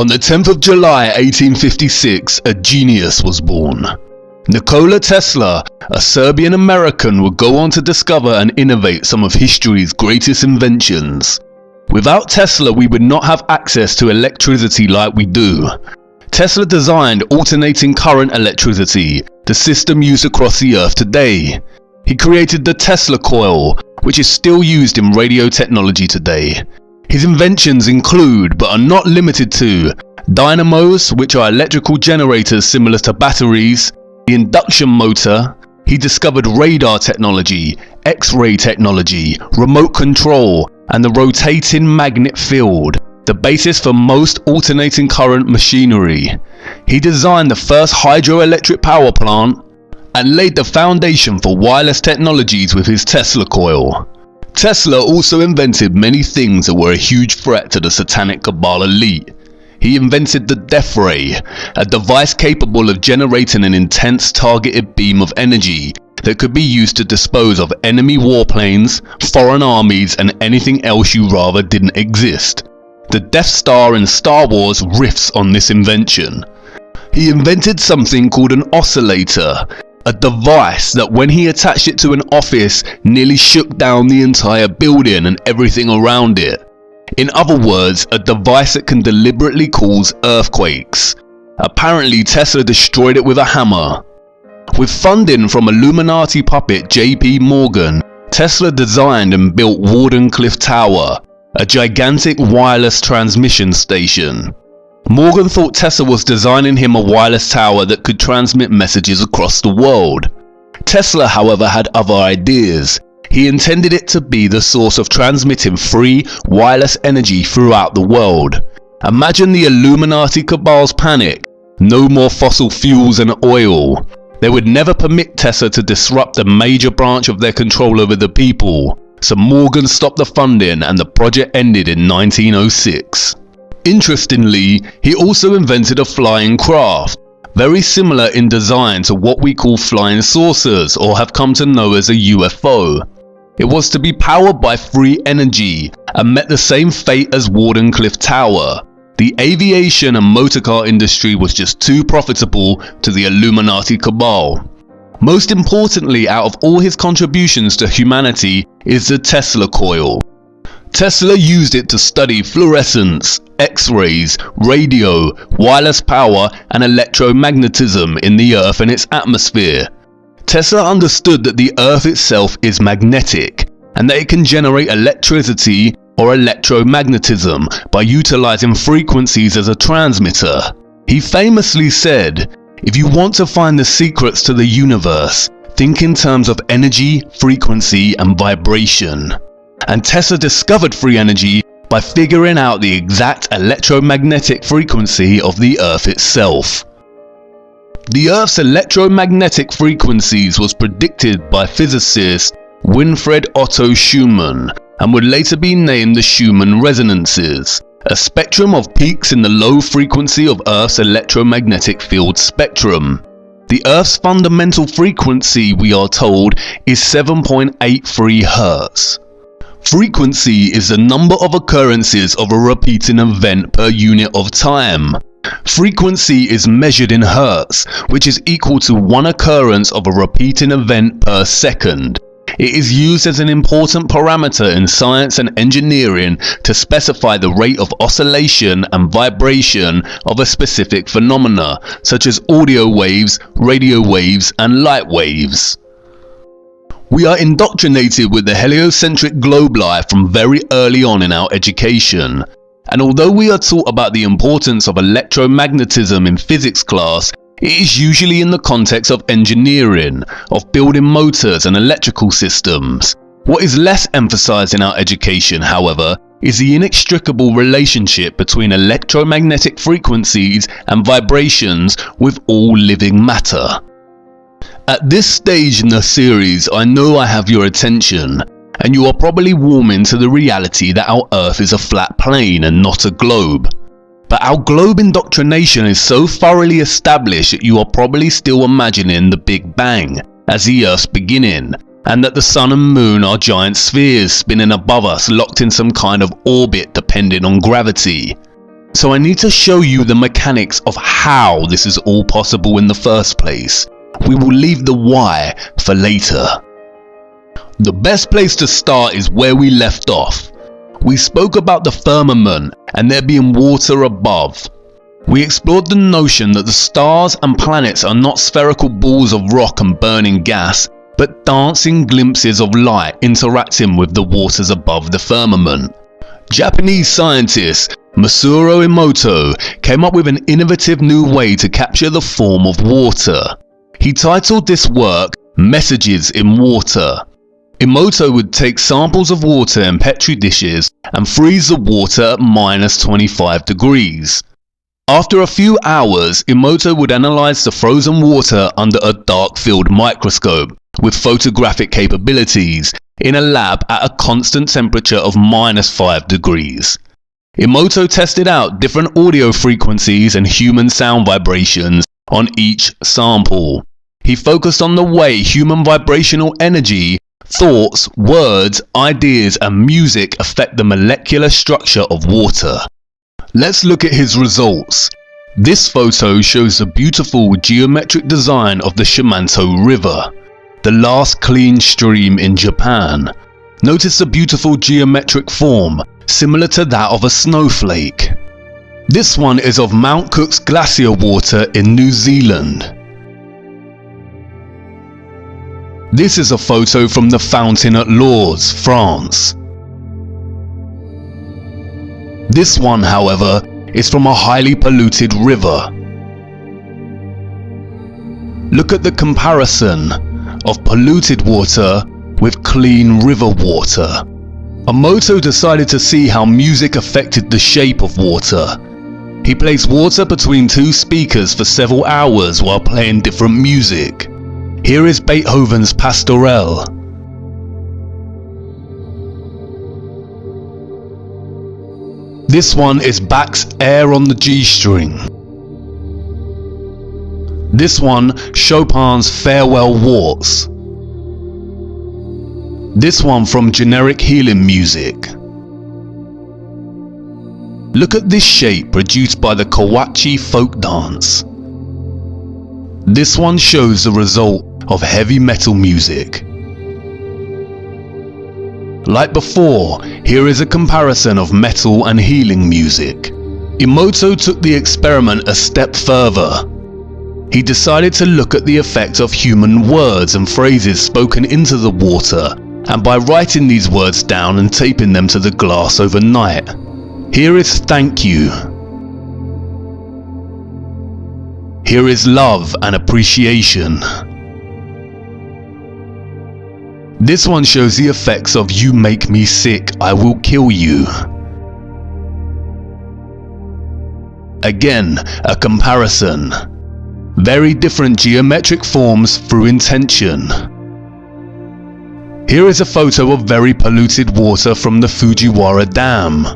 On the 10th of July 1856, a genius was born. Nikola Tesla, a Serbian-American, would go on to discover and innovate some of history's greatest inventions. Without Tesla, we would not have access to electricity like we do. Tesla designed alternating current electricity, the system used across the Earth today. He created the Tesla coil, which is still used in radio technology today. His inventions include, but are not limited to, dynamos, which are electrical generators similar to batteries, the induction motor. He discovered radar technology, X-ray technology, remote control, and the rotating magnet field, the basis for most alternating current machinery. He designed the first hydroelectric power plant and laid the foundation for wireless technologies with his Tesla coil. Tesla also invented many things that were a huge threat to the satanic cabal elite. He invented the death ray, a device capable of generating an intense targeted beam of energy that could be used to dispose of enemy warplanes, foreign armies, and anything else you rather didn't exist. The Death Star in Star Wars riffs on this invention. He invented something called an oscillator, a device that when he attached it to an office nearly shook down the entire building and everything around it. In other words, a device that can deliberately cause earthquakes. Apparently Tesla destroyed it with a hammer. With funding from Illuminati puppet J.P. Morgan, Tesla designed and built Wardenclyffe Tower, a gigantic wireless transmission station. Morgan thought Tesla was designing him a wireless tower that could transmit messages across the world. Tesla, however, had other ideas. He intended it to be the source of transmitting free, wireless energy throughout the world. Imagine the Illuminati cabal's panic. No more fossil fuels and oil. They would never permit Tesla to disrupt a major branch of their control over the people. So Morgan stopped the funding and the project ended in 1906. Interestingly, he also invented a flying craft, very similar in design to what we call flying saucers or have come to know as a UFO. It was to be powered by free energy and met the same fate as Wardenclyffe Tower. The aviation and motorcar industry was just too profitable to the Illuminati cabal. Most importantly, out of all his contributions to humanity is the Tesla coil. Tesla used it to study fluorescence, X-rays, radio, wireless power, and electromagnetism in the Earth and its atmosphere. Tesla understood that the Earth itself is magnetic, and that it can generate electricity or electromagnetism by utilizing frequencies as a transmitter. He famously said, "If you want to find the secrets to the universe, think in terms of energy, frequency, and vibration." And Tesla discovered free energy by figuring out the exact electromagnetic frequency of the Earth itself. The Earth's electromagnetic frequencies was predicted by physicist Winfried Otto Schumann and would later be named the Schumann resonances, a spectrum of peaks in the low frequency of Earth's electromagnetic field spectrum. The Earth's fundamental frequency, we are told, is 7.83 Hz. Frequency is the number of occurrences of a repeating event per unit of time. Frequency is measured in Hertz, which is equal to one occurrence of a repeating event per second. It is used as an important parameter in science and engineering to specify the rate of oscillation and vibration of a specific phenomena, such as audio waves, radio waves, and light waves. We are indoctrinated with the heliocentric globe life from very early on in our education. And although we are taught about the importance of electromagnetism in physics class, it is usually in the context of engineering, of building motors and electrical systems. What is less emphasized in our education, however, is the inextricable relationship between electromagnetic frequencies and vibrations with all living matter. At this stage in the series, I know I have your attention, and you are probably warming to the reality that our Earth is a flat plane and not a globe. But our globe indoctrination is so thoroughly established that you are probably still imagining the Big Bang as the Earth's beginning, and that the Sun and Moon are giant spheres spinning above us locked in some kind of orbit depending on gravity. So I need to show you the mechanics of how this is all possible in the first place. We will leave the why for later. The best place to start is where we left off. We spoke about the firmament and there being water above. We explored the notion that the stars and planets are not spherical balls of rock and burning gas, but dancing glimpses of light interacting with the waters above the firmament. Japanese scientist Masaru Emoto came up with an innovative new way to capture the form of water. He titled this work Messages in Water. Emoto would take samples of water in petri dishes and freeze the water at -25 degrees. After a few hours, Emoto would analyze the frozen water under a dark field microscope with photographic capabilities in a lab at a constant temperature of -5 degrees. Emoto tested out different audio frequencies and human sound vibrations on each sample. He focused on the way human vibrational energy, thoughts, words, ideas and music affect the molecular structure of water. Let's look at his results. This photo shows the beautiful geometric design of the Shimanto River, the last clean stream in Japan. Notice the beautiful geometric form, similar to that of a snowflake. This one is of Mount Cook's glacier water in New Zealand. This is a photo from the fountain at Lourdes, France. This one, however, is from a highly polluted river. Look at the comparison of polluted water with clean river water. Emoto decided to see how music affected the shape of water. He placed water between two speakers for several hours while playing different music. Here is Beethoven's Pastorelle. This one is Bach's Air on the G string. This one, Chopin's Farewell Waltz. This one from Generic Healing Music. Look at this shape produced by the Kawachi folk dance. This one shows the result of heavy metal music. Like before, here is a comparison of metal and healing music. Emoto took the experiment a step further. He decided to look at the effect of human words and phrases spoken into the water, and by writing these words down and taping them to the glass overnight. Here is thank you. Here is love and appreciation. This one shows the effects of you make me sick, I will kill you. Again, a comparison. Very different geometric forms through intention. Here is a photo of very polluted water from the Fujiwara Dam.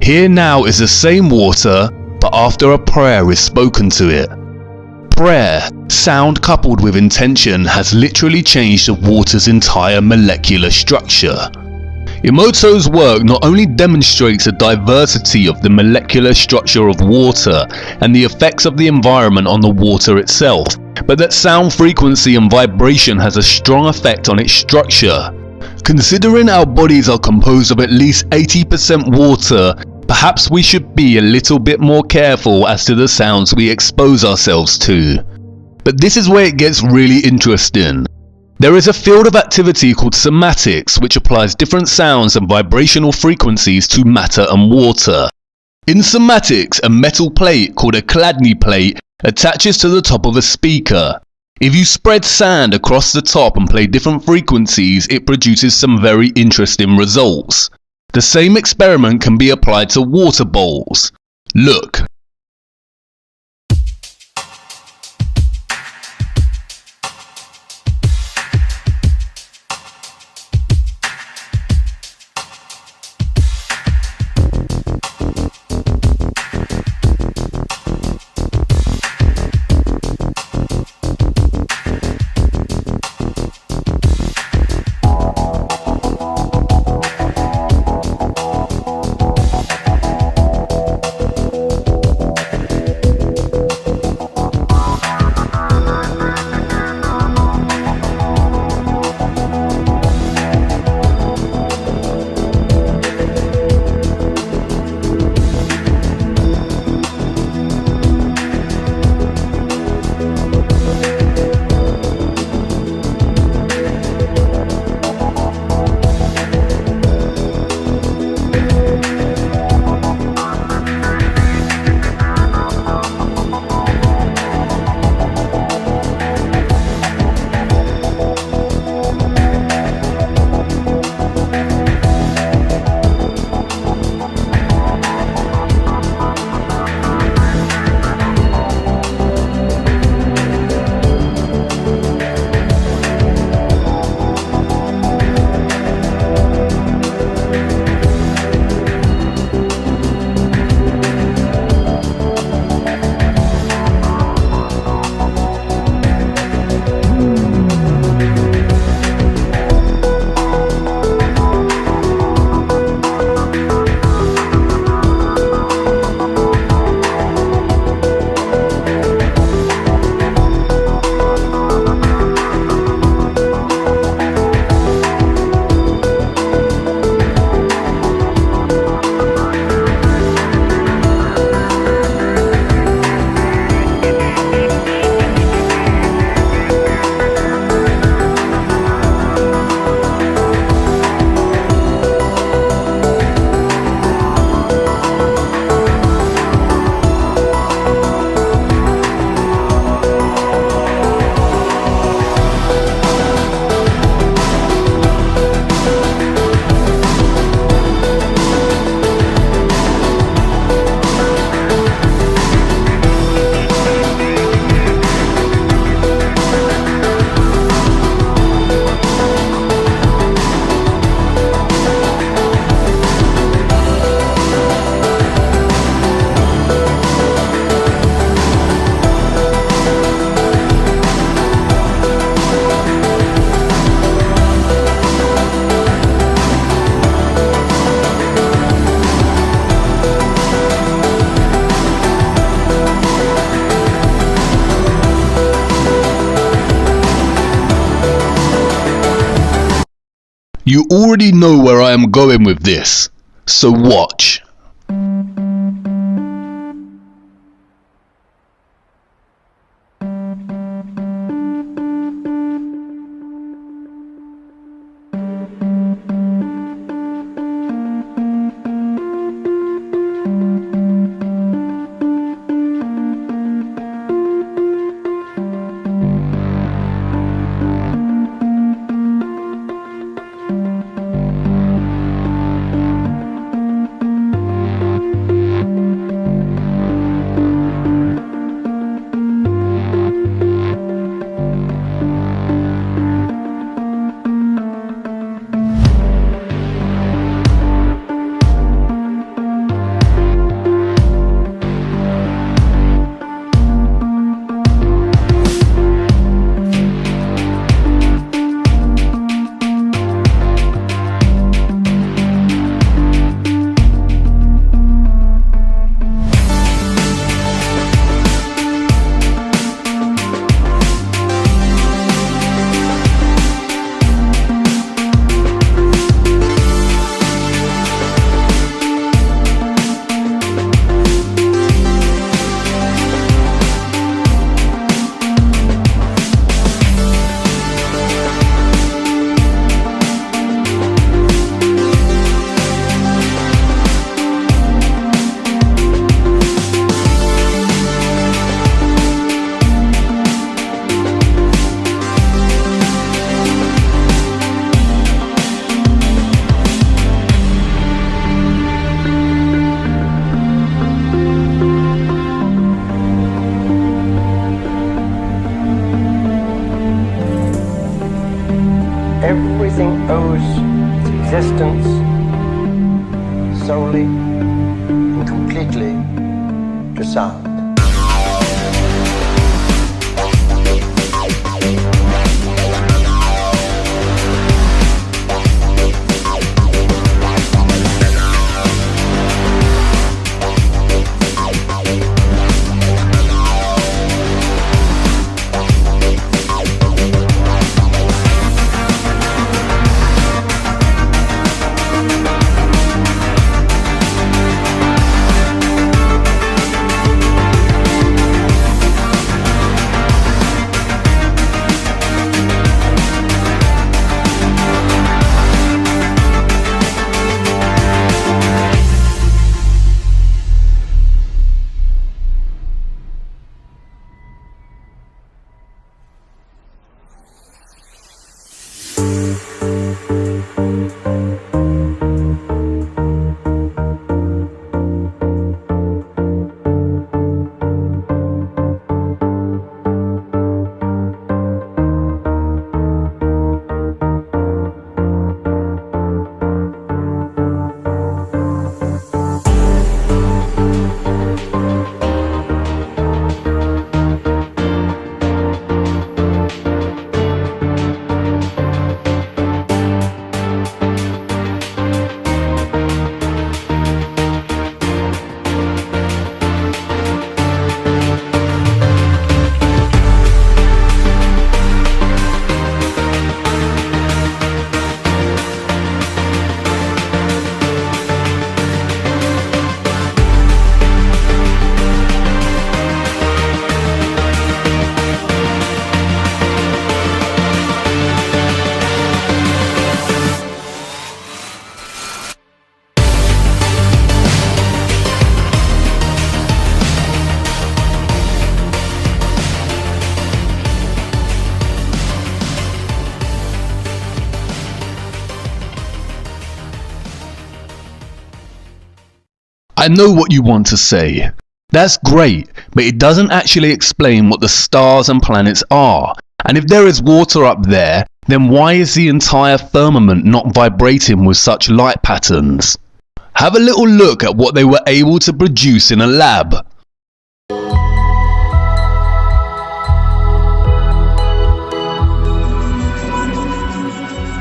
Here now is the same water, but after a prayer is spoken to it. Prayer, sound coupled with intention, has literally changed the water's entire molecular structure. Emoto's work not only demonstrates a diversity of the molecular structure of water and the effects of the environment on the water itself, but that sound frequency and vibration has a strong effect on its structure. Considering our bodies are composed of at least 80% water, perhaps we should be a little bit more careful as to the sounds we expose ourselves to. But this is where it gets really interesting. There is a field of activity called somatics, which applies different sounds and vibrational frequencies to matter and water. In somatics, a metal plate called a Chladni plate attaches to the top of a speaker. If you spread sand across the top and play different frequencies, it produces some very interesting results. The same experiment can be applied to water bowls. Look. You already know where I am going with this, so watch. Everything owes its existence solely and completely to sound. I know what you want to say. That's great, but it doesn't actually explain what the stars and planets are. And if there is water up there, then why is the entire firmament not vibrating with such light patterns? Have a little look at what they were able to produce in a lab.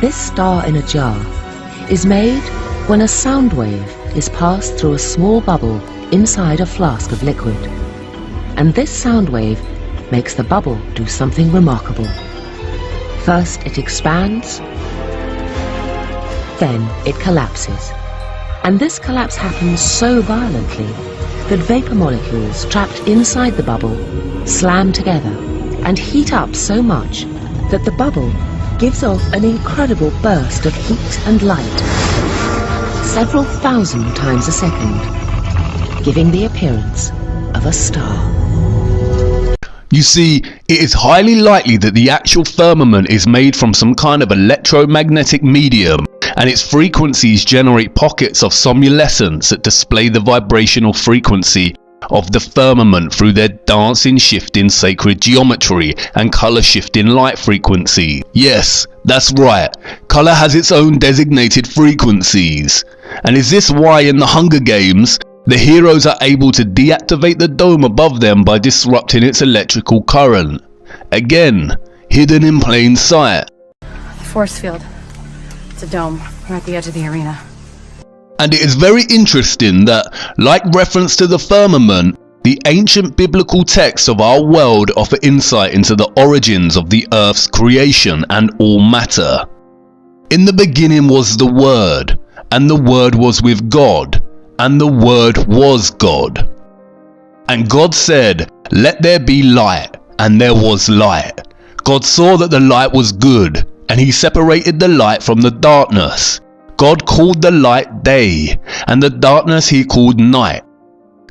This star in a jar is made when a sound wave is passed through a small bubble inside a flask of liquid. And this sound wave makes the bubble do something remarkable. First it expands, then it collapses. And this collapse happens so violently that vapor molecules trapped inside the bubble slam together and heat up so much that the bubble gives off an incredible burst of heat and light, several thousand times a second, giving the appearance of a star. You see, it is highly likely that the actual firmament is made from some kind of electromagnetic medium, and its frequencies generate pockets of somnolescence that display the vibrational frequency of the firmament through their dancing, shifting sacred geometry and color shifting light frequency. Yes, that's right, color has its own designated frequencies. And is this why in the Hunger Games, the heroes are able to deactivate the dome above them by disrupting its electrical current? Again, hidden in plain sight. The force field. It's a dome. We're at the edge of the arena. And it is very interesting that, like reference to the firmament, the ancient biblical texts of our world offer insight into the origins of the Earth's creation and all matter. In the beginning was the Word, and the Word was with God, and the Word was God. And God said, "Let there be light," and there was light. God saw that the light was good, and he separated the light from the darkness. God called the light day, and the darkness he called night.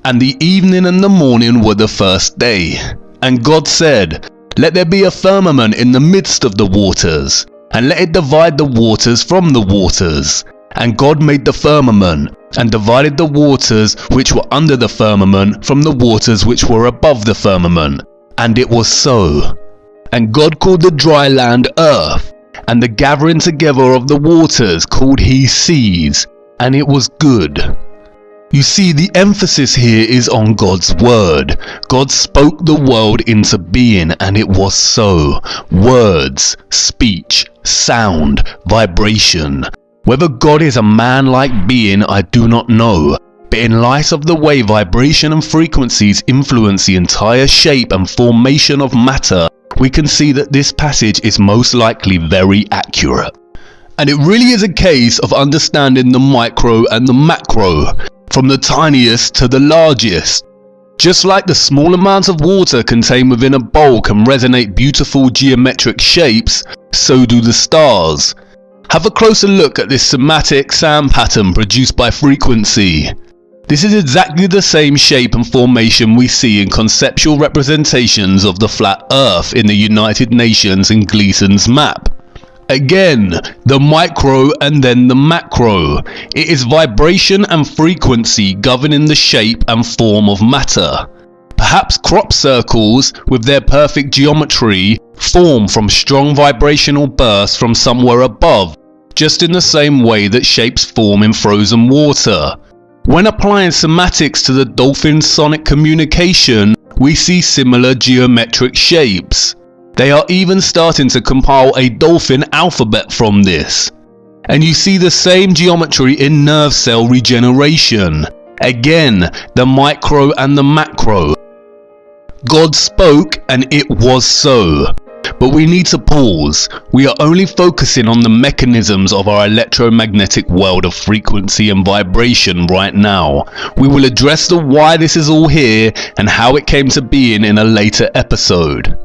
And the evening and the morning were the first day. And God said, "Let there be a firmament in the midst of the waters, and let it divide the waters from the waters." And God made the firmament, and divided the waters which were under the firmament from the waters which were above the firmament. And it was so. And God called the dry land earth, and the gathering together of the waters called he seas, and it was good. You see, the emphasis here is on God's word. God spoke the world into being, and it was so. Words, speech, sound, vibration. Whether God is a man-like being, I do not know. But in light of the way vibration and frequencies influence the entire shape and formation of matter, we can see that this passage is most likely very accurate. And it really is a case of understanding the micro and the macro, from the tiniest to the largest. Just like the small amounts of water contained within a bowl can resonate beautiful geometric shapes, so do the stars. Have a closer look at this somatic sound pattern produced by frequency. This is exactly the same shape and formation we see in conceptual representations of the flat Earth in the United Nations in Gleason's map. Again, the micro and then the macro. It is vibration and frequency governing the shape and form of matter. Perhaps crop circles, with their perfect geometry, form from strong vibrational bursts from somewhere above, just in the same way that shapes form in frozen water. When applying semantics to the dolphin sonic communication, we see similar geometric shapes. They are even starting to compile a dolphin alphabet from this. And you see the same geometry in nerve cell regeneration. Again, the micro and the macro. God spoke and it was so. But we need to pause. We are only focusing on the mechanisms of our electromagnetic world of frequency and vibration right now. We will address the why this is all here and how it came to being in a later episode.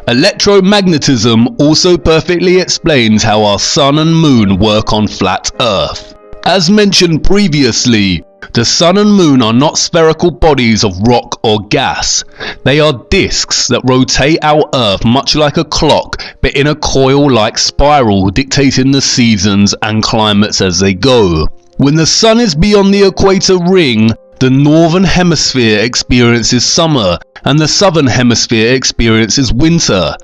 Electromagnetism also perfectly explains how our sun and moon work on flat Earth. As mentioned previously, the sun and moon are not spherical bodies of rock or gas. They are disks that rotate our Earth much like a clock, but in a coil-like spiral dictating the seasons and climates as they go. When the sun is beyond the equator ring, the northern hemisphere experiences summer and the southern hemisphere experiences winter.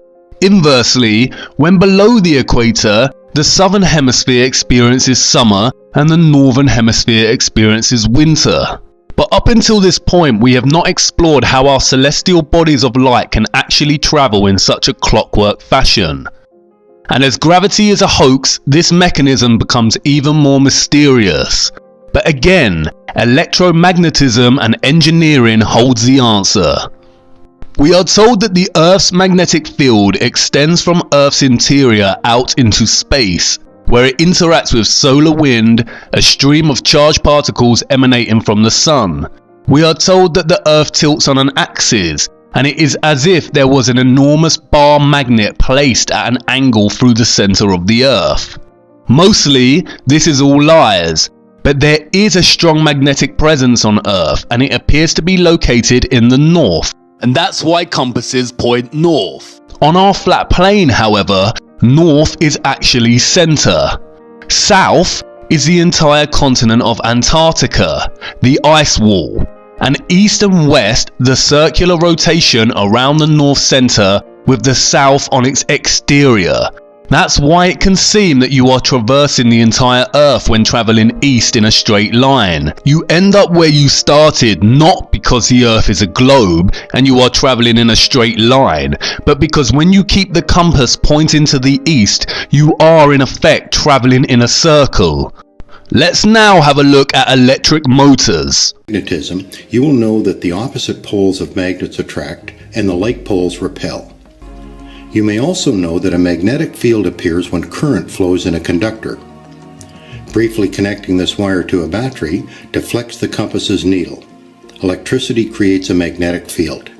Inversely, when below the equator, the southern hemisphere experiences summer and the northern hemisphere experiences winter. But up until this point, we have not explored how our celestial bodies of light can actually travel in such a clockwork fashion. And as gravity is a hoax, this mechanism becomes even more mysterious. But again, electromagnetism and engineering holds the answer. We are told that the Earth's magnetic field extends from Earth's interior out into space, where it interacts with solar wind, a stream of charged particles emanating from the sun. We are told that the Earth tilts on an axis, and it is as if there was an enormous bar magnet placed at an angle through the center of the Earth. Mostly, this is all lies, but there is a strong magnetic presence on Earth, and it appears to be located in the north, and that's why compasses point north. On our flat plane, however, north is actually center. South is the entire continent of Antarctica, the ice wall, and east and west the circular rotation around the north center with the south on its exterior. That's why it can seem that you are traversing the entire Earth when traveling east in a straight line. You end up where you started not because the Earth is a globe and you are traveling in a straight line, but because when you keep the compass pointing to the east, you are in effect traveling in a circle. Let's now have a look at electric motors. Magnetism, you will know that the opposite poles of magnets attract and the like poles repel. You may also know that a magnetic field appears when current flows in a conductor. Briefly connecting this wire to a battery deflects the compass's needle. Electricity creates a magnetic field.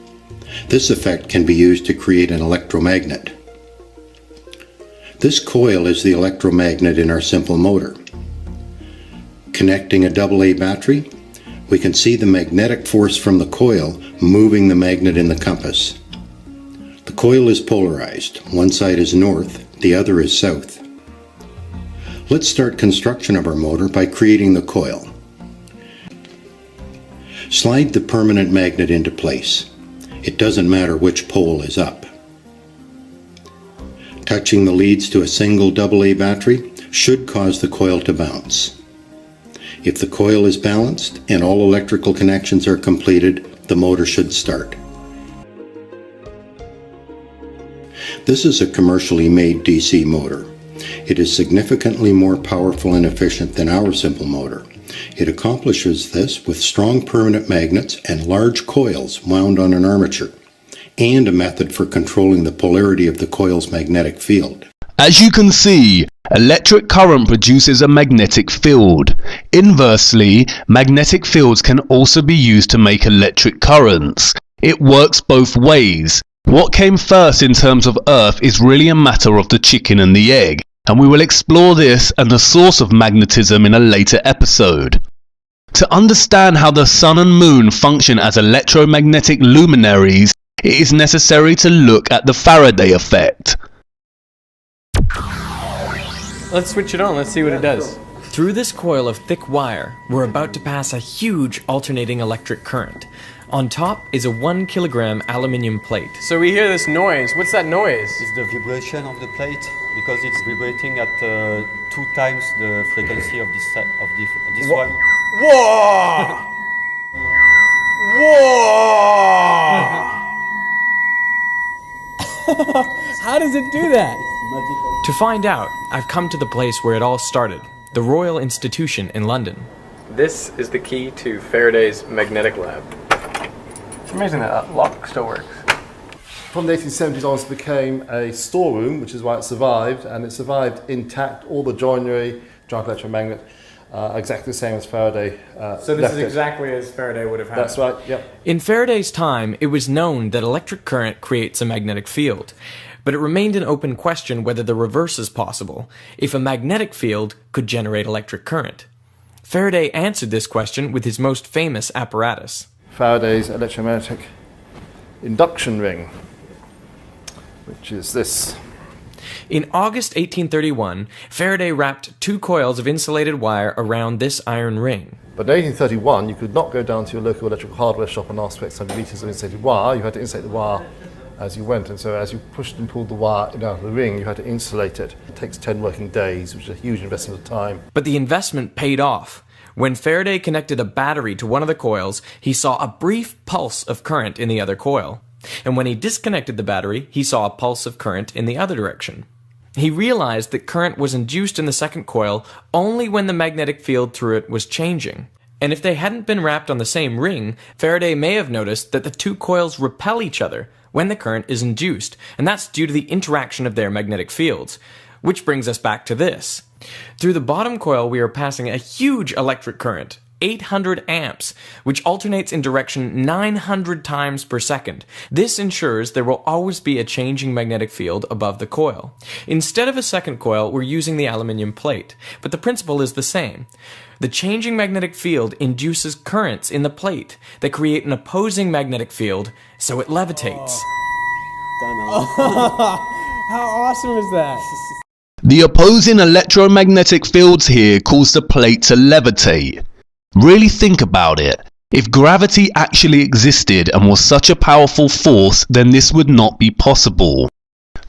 This effect can be used to create an electromagnet. This coil is the electromagnet in our simple motor. Connecting a AA battery, we can see the magnetic force from the coil moving the magnet in the compass. The coil is polarized. One side is north, the other is south. Let's start construction of our motor by creating the coil. Slide the permanent magnet into place. It doesn't matter which pole is up. Touching the leads to a single AA battery should cause the coil to bounce. If the coil is balanced and all electrical connections are completed, the motor should start. This is a commercially made DC motor. It is significantly more powerful and efficient than our simple motor. It accomplishes this with strong permanent magnets and large coils wound on an armature, and a method for controlling the polarity of the coil's magnetic field. As you can see, electric current produces a magnetic field. Inversely, magnetic fields can also be used to make electric currents. It works both ways. What came first in terms of Earth is really a matter of the chicken and the egg, and we will explore this and the source of magnetism in a later episode. To understand how the sun and moon function as electromagnetic luminaries, it is necessary to look at the Faraday effect. Let's switch it on, let's see what it does. Through this coil of thick wire, we're about to pass a huge alternating electric current. On top is a 1 kilogram aluminium plate. So we hear this noise. What's that noise? It's the vibration of the plate because it's vibrating at 2 times the frequency of this one. Whoa! Whoa! How does it do that? To find out, I've come to the place where it all started, the Royal Institution in London. This is the key to Faraday's magnetic lab. It's amazing that lock still works. From the 1870s onwards, it became a storeroom, which is why it survived, and it survived intact. All the joinery, giant electromagnet, exactly the same as Faraday So this is exactly as Faraday would have had. That's right, yep. In Faraday's time, it was known that electric current creates a magnetic field, but it remained an open question whether the reverse is possible, if a magnetic field could generate electric current. Faraday answered this question with his most famous apparatus. Faraday's electromagnetic induction ring, which is this. In August 1831, Faraday wrapped 2 coils of insulated wire around this iron ring. But in 1831, you could not go down to your local electrical hardware shop and ask for X hundred meters of insulated wire. You had to insulate the wire as you went, and so as you pushed and pulled the wire out of the ring, you had to insulate it. It takes 10 working days, which is a huge investment of time. But the investment paid off. When Faraday connected a battery to one of the coils, he saw a brief pulse of current in the other coil. And when he disconnected the battery, he saw a pulse of current in the other direction. He realized that current was induced in the second coil only when the magnetic field through it was changing. And if they hadn't been wrapped on the same ring, Faraday may have noticed that the 2 coils repel each other when the current is induced, and that's due to the interaction of their magnetic fields. Which brings us back to this. Through the bottom coil, we are passing a huge electric current, 800 amps, which alternates in direction 900 times per second. This ensures there will always be a changing magnetic field above the coil. Instead of a second coil, we're using the aluminium plate, but the principle is the same. The changing magnetic field induces currents in the plate that create an opposing magnetic field, so it levitates. How awesome is that? The opposing electromagnetic fields here cause the plate to levitate. Really think about it. If gravity actually existed and was such a powerful force, then this would not be possible.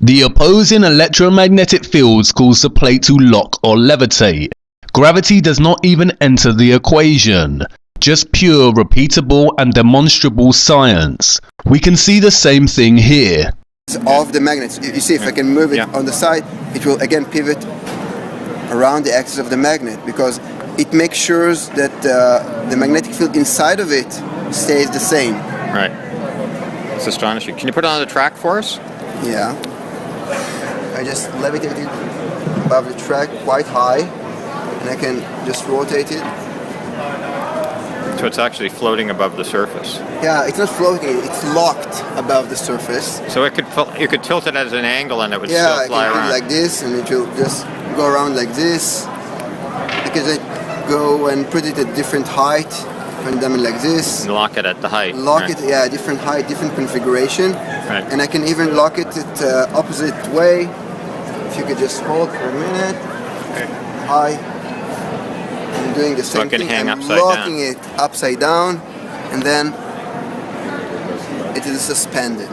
The opposing electromagnetic fields cause the plate to lock or levitate. Gravity does not even enter the equation. Just pure, repeatable and demonstrable science. We can see the same thing here. Of the magnets, you see if I can move it on the side, it will again pivot around the axis of the magnet, because it makes sure that the magnetic field inside of it stays the same. Right. It's astonishing. Can you put it on the track for us? Yeah. I just levitate it above the track quite high, and I can just rotate it. So it's actually floating above the surface. Yeah, it's not floating, it's locked above the surface. So you could tilt it at an angle and it would still fly around. Yeah, I can do it like this, and it will just go around like this. I can just go and put it at different height, and then like this. And lock it at the height. Lock it, yeah, different height, different configuration. Right. And I can even lock it at opposite way. If you could just hold for a minute. High. I'm doing the same thing. I'm locking it upside down, and then it is suspended.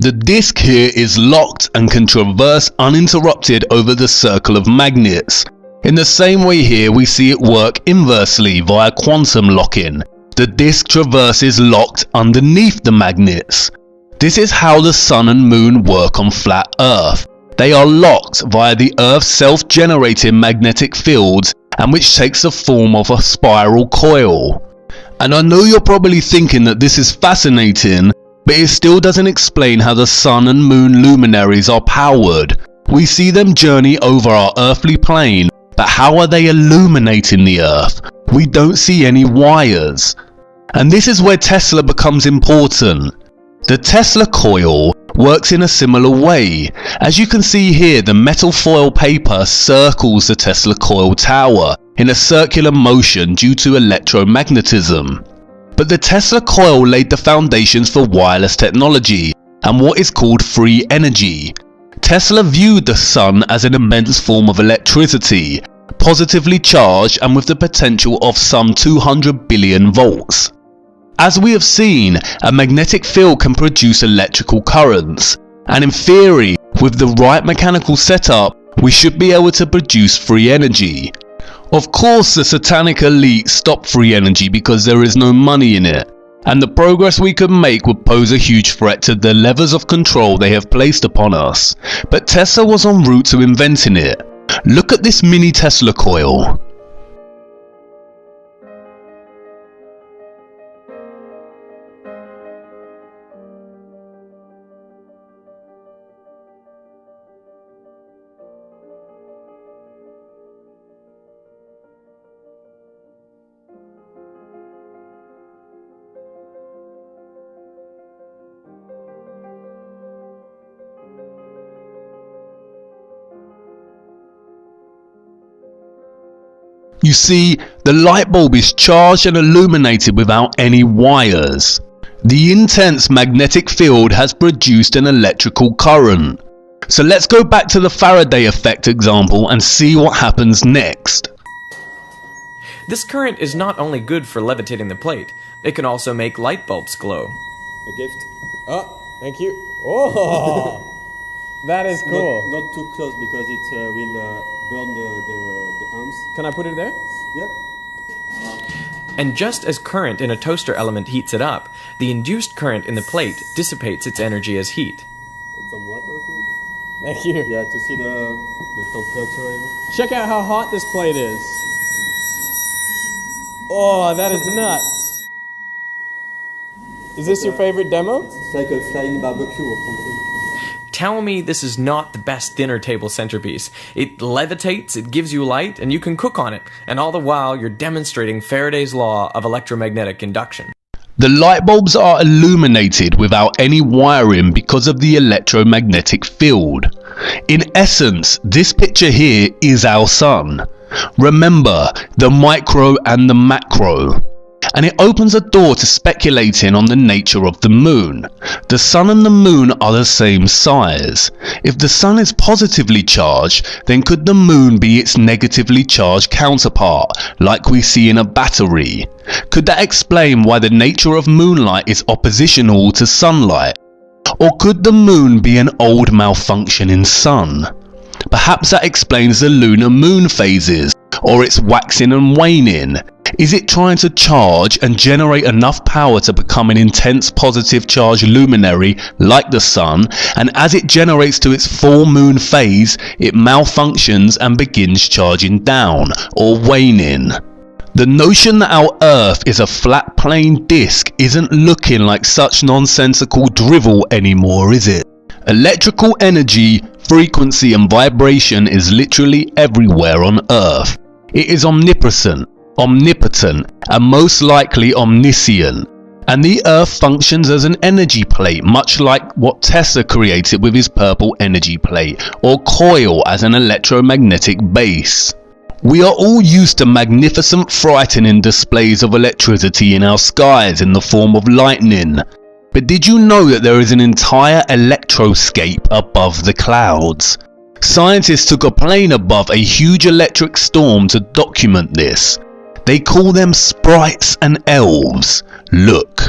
The disc here is locked and can traverse uninterrupted over the circle of magnets. In the same way here we see it work inversely via quantum locking. The disk traverses locked underneath the magnets. This is how the Sun and Moon work on flat Earth. They are locked via the Earth's self-generating magnetic fields, and which takes the form of a spiral coil. And I know you're probably thinking that this is fascinating, but it still doesn't explain how the Sun and Moon luminaries are powered. We see them journey over our earthly plane, but how are they illuminating the Earth? We don't see any wires. And this is where Tesla becomes important. The Tesla coil works in a similar way. As you can see here, the metal foil paper circles the Tesla coil tower in a circular motion due to electromagnetism. But the Tesla coil laid the foundations for wireless technology and what is called free energy. Tesla viewed the Sun as an immense form of electricity, positively charged and with the potential of some 200 billion volts. As we have seen, a magnetic field can produce electrical currents, and in theory, with the right mechanical setup, we should be able to produce free energy. Of course, the satanic elite stopped free energy because there is no money in it, and the progress we could make would pose a huge threat to the levers of control they have placed upon us. But Tesla was en route to inventing it. Look at this mini Tesla coil. You see, the light bulb is charged and illuminated without any wires. The intense magnetic field has produced an electrical current. So let's go back to the Faraday effect example and see what happens next. This current is not only good for levitating the plate, it can also make light bulbs glow. A gift. Oh, thank you. Oh, that is cool. Not too close because it will burn the arms. Can I put it there? Yep. And just as current in a toaster element heats it up, the induced current in the plate dissipates its energy as heat. And some water too. Thank you. Yeah, to see the temperature. Check out how hot this plate is. Oh, that is nuts. Is this your favorite demo? It's like a flying barbecue or something. Tell me this is not the best dinner table centerpiece. It levitates, it gives you light, and you can cook on it. And all the while, you're demonstrating Faraday's law of electromagnetic induction. The light bulbs are illuminated without any wiring because of the electromagnetic field. In essence, this picture here is our Sun. Remember, the micro and the macro. And it opens a door to speculating on the nature of the Moon. The Sun and the Moon are the same size. If the Sun is positively charged, then could the Moon be its negatively charged counterpart, like we see in a battery? Could that explain why the nature of moonlight is oppositional to sunlight? Or could the Moon be an old malfunctioning Sun? Perhaps that explains the lunar moon phases, or its waxing and waning. Is it trying to charge and generate enough power to become an intense positive charge luminary like the Sun, and as it generates to its full moon phase, it malfunctions and begins charging down, or waning? The notion that our Earth is a flat plain disk isn't looking like such nonsensical drivel anymore, is it? Electrical energy, frequency and vibration is literally everywhere on Earth. It is omnipresent, omnipotent, and most likely omniscient. And the Earth functions as an energy plate, much like what Tesla created with his purple energy plate, or coil as an electromagnetic base. We are all used to magnificent, frightening displays of electricity in our skies in the form of lightning. But did you know that there is an entire electroscape above the clouds? Scientists took a plane above a huge electric storm to document this. They call them sprites and elves. Look.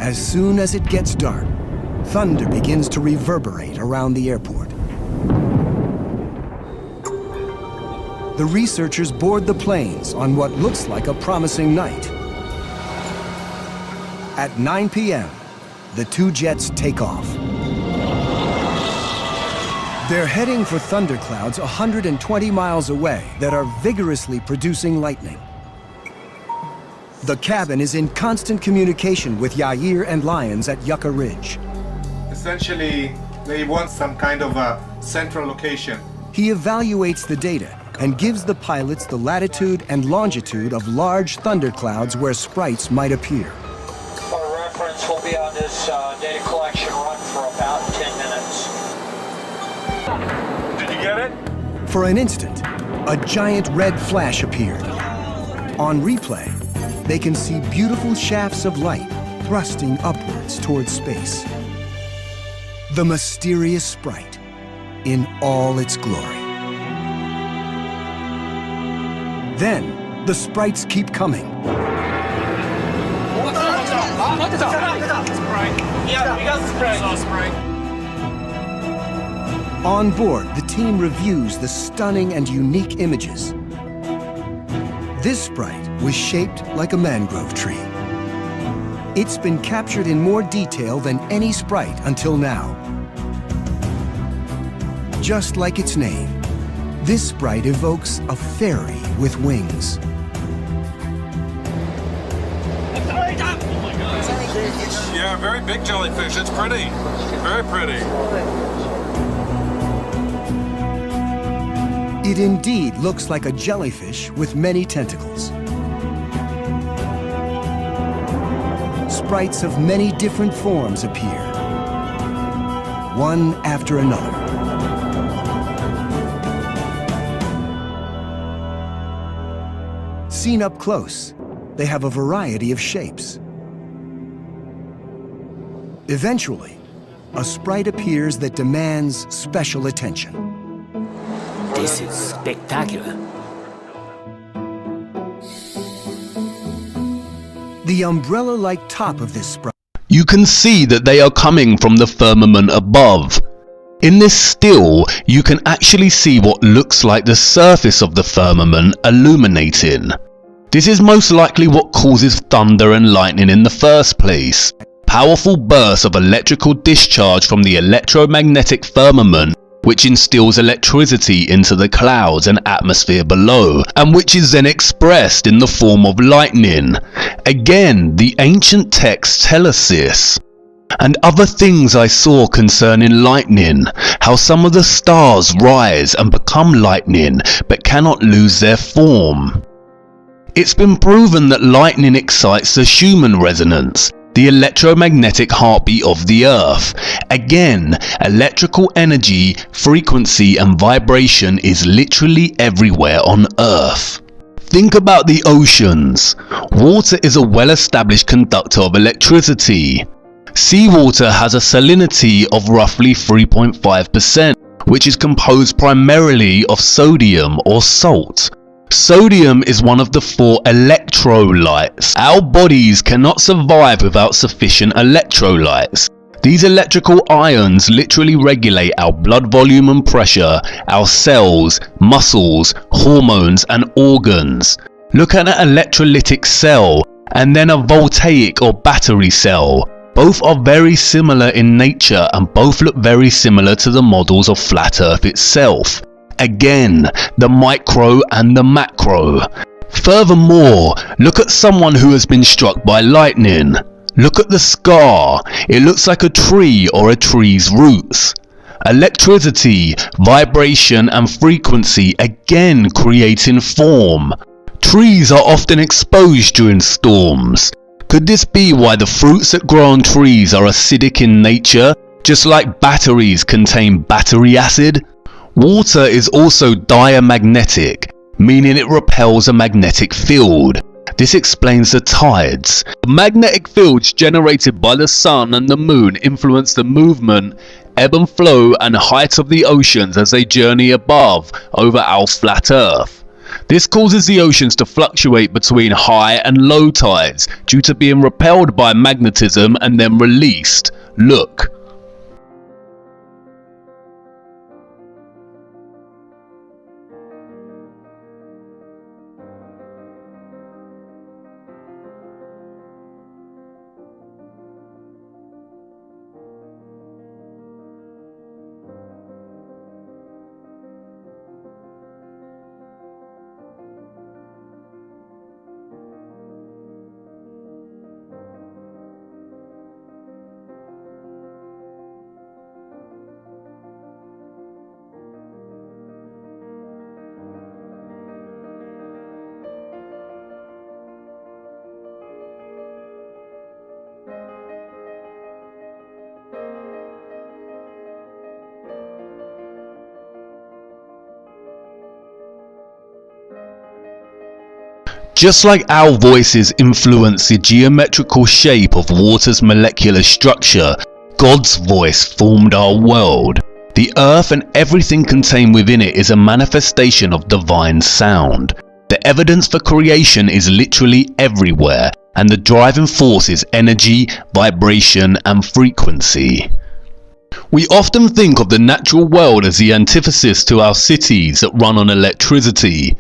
As soon as it gets dark, thunder begins to reverberate around the airport. the researchers board the planes on what looks like a promising night. At 9 p.m., the two jets take off. They're heading for thunderclouds 120 miles away that are vigorously producing lightning. The cabin is in constant communication with Yair and Lyons at Yucca Ridge. Essentially, they want some kind of a central location. He evaluates the data and gives the pilots the latitude and longitude of large thunderclouds where sprites might appear. For reference, we'll be on this data collection run for about 10 minutes. Did you get it? For an instant, a giant red flash appeared. On replay, they can see beautiful shafts of light thrusting upwards towards space. The mysterious sprite in all its glory. Then, the sprites keep coming. Yeah, we got the sprite. On board, the team reviews the stunning and unique images. This sprite was shaped like a mangrove tree. It's been captured in more detail than any sprite until now. Just like its name, this sprite evokes a fairy with wings. Yeah, very big jellyfish. It's pretty. Very pretty. It indeed looks like a jellyfish with many tentacles. Sprites of many different forms appear, one after another. Seen up close, they have a variety of shapes. Eventually, a sprite appears that demands special attention. This is spectacular. The umbrella-like top of this sprite. You can see that they are coming from the firmament above. In this still, you can actually see what looks like the surface of the firmament illuminating. This is most likely what causes thunder and lightning in the first place. Powerful bursts of electrical discharge from the electromagnetic firmament, which instills electricity into the clouds and atmosphere below, and which is then expressed in the form of lightning. Again, the ancient texts tell us this. And other things I saw concerning lightning, how some of the stars rise and become lightning, but cannot lose their form. It's been proven that lightning excites the Schumann resonance, the electromagnetic heartbeat of the Earth. Again, electrical energy, frequency and vibration is literally everywhere on Earth. Think about the oceans. Water is a well-established conductor of electricity. Seawater has a salinity of roughly 3.5%, which is composed primarily of sodium or salt. Sodium is one of the 4 electrolytes. Our bodies cannot survive without sufficient electrolytes. These electrical ions literally regulate our blood volume and pressure, our cells, muscles, hormones and organs. Look at an electrolytic cell and then a voltaic or battery cell. Both are very similar in nature and both look very similar to the models of Flat Earth itself. Again, the micro and the macro. Furthermore, look at someone who has been struck by lightning. Look at the scar. It looks like a tree or a tree's roots. Electricity, vibration and frequency again creating form. Trees are often exposed during storms. Could this be why the fruits that grow on trees are acidic in nature, just like batteries contain battery acid? Water is also diamagnetic, meaning it repels a magnetic field. This explains the tides. The magnetic fields generated by the sun and the moon influence the movement, ebb and flow and height of the oceans as they journey above over our flat Earth. This causes the oceans to fluctuate between high and low tides due to being repelled by magnetism and then released. Look. Just like our voices influence the geometrical shape of water's molecular structure, God's voice formed our world. The earth and everything contained within it is a manifestation of divine sound. The evidence for creation is literally everywhere, and the driving force is energy, vibration, and frequency. We often think of the natural world as the antithesis to our cities that run on electricity.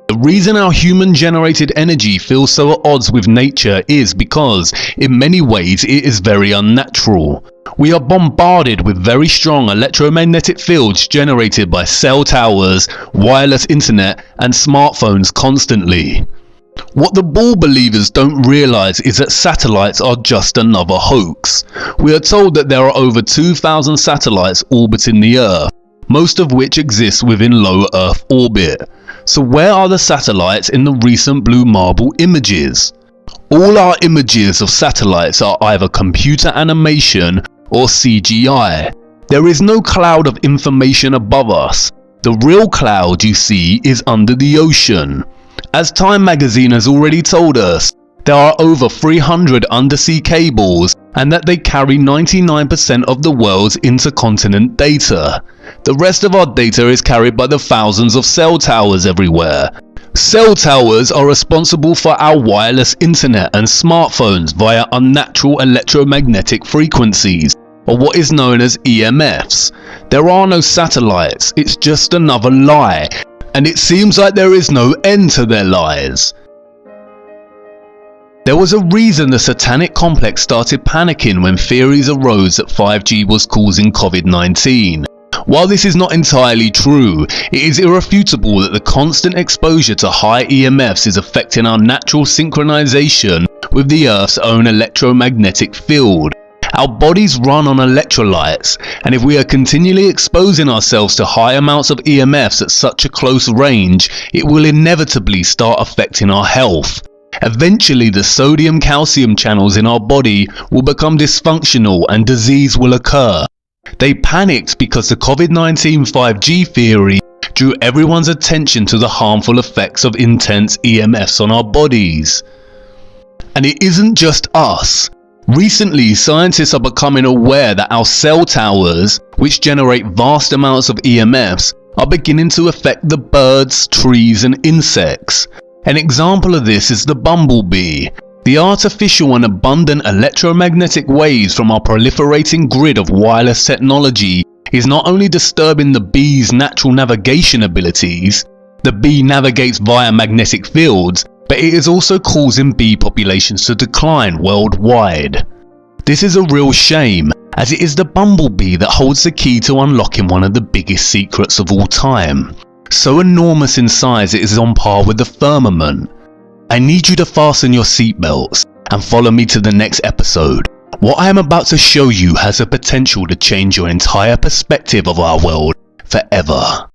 The reason our human-generated energy feels so at odds with nature is because, in many ways, it is very unnatural. We are bombarded with very strong electromagnetic fields generated by cell towers, wireless internet, and smartphones constantly. What the ball believers don't realize is that satellites are just another hoax. We are told that there are over 2,000 satellites orbiting the Earth, most of which exist within low Earth orbit. So where are the satellites in the recent blue marble images? All our images of satellites are either computer animation or CGI. There is no cloud of information above us. The real cloud you see is under the ocean. As Time magazine has already told us, there are over 300 undersea cables and that they carry 99% of the world's intercontinent data. The rest of our data is carried by the thousands of cell towers everywhere. Cell towers are responsible for our wireless internet and smartphones via unnatural electromagnetic frequencies, or what is known as EMFs. There are no satellites, it's just another lie, and it seems like there is no end to their lies. There was a reason the satanic complex started panicking when theories arose that 5G was causing COVID-19. While this is not entirely true, it is irrefutable that the constant exposure to high EMFs is affecting our natural synchronization with the Earth's own electromagnetic field. Our bodies run on electrolytes, and if we are continually exposing ourselves to high amounts of EMFs at such a close range, it will inevitably start affecting our health. Eventually, the sodium-calcium channels in our body will become dysfunctional and disease will occur. They panicked because the COVID-19 5G theory drew everyone's attention to the harmful effects of intense EMFs on our bodies. And it isn't just us. Recently, scientists are becoming aware that our cell towers, which generate vast amounts of EMFs, are beginning to affect the birds, trees, and insects. An example of this is the bumblebee. The artificial and abundant electromagnetic waves from our proliferating grid of wireless technology is not only disturbing the bee's natural navigation abilities, the bee navigates via magnetic fields, but it is also causing bee populations to decline worldwide. This is a real shame, as it is the bumblebee that holds the key to unlocking one of the biggest secrets of all time. So enormous in size it is on par with the firmament. I need you to fasten your seatbelts and follow me to the next episode. What I am about to show you has the potential to change your entire perspective of our world forever.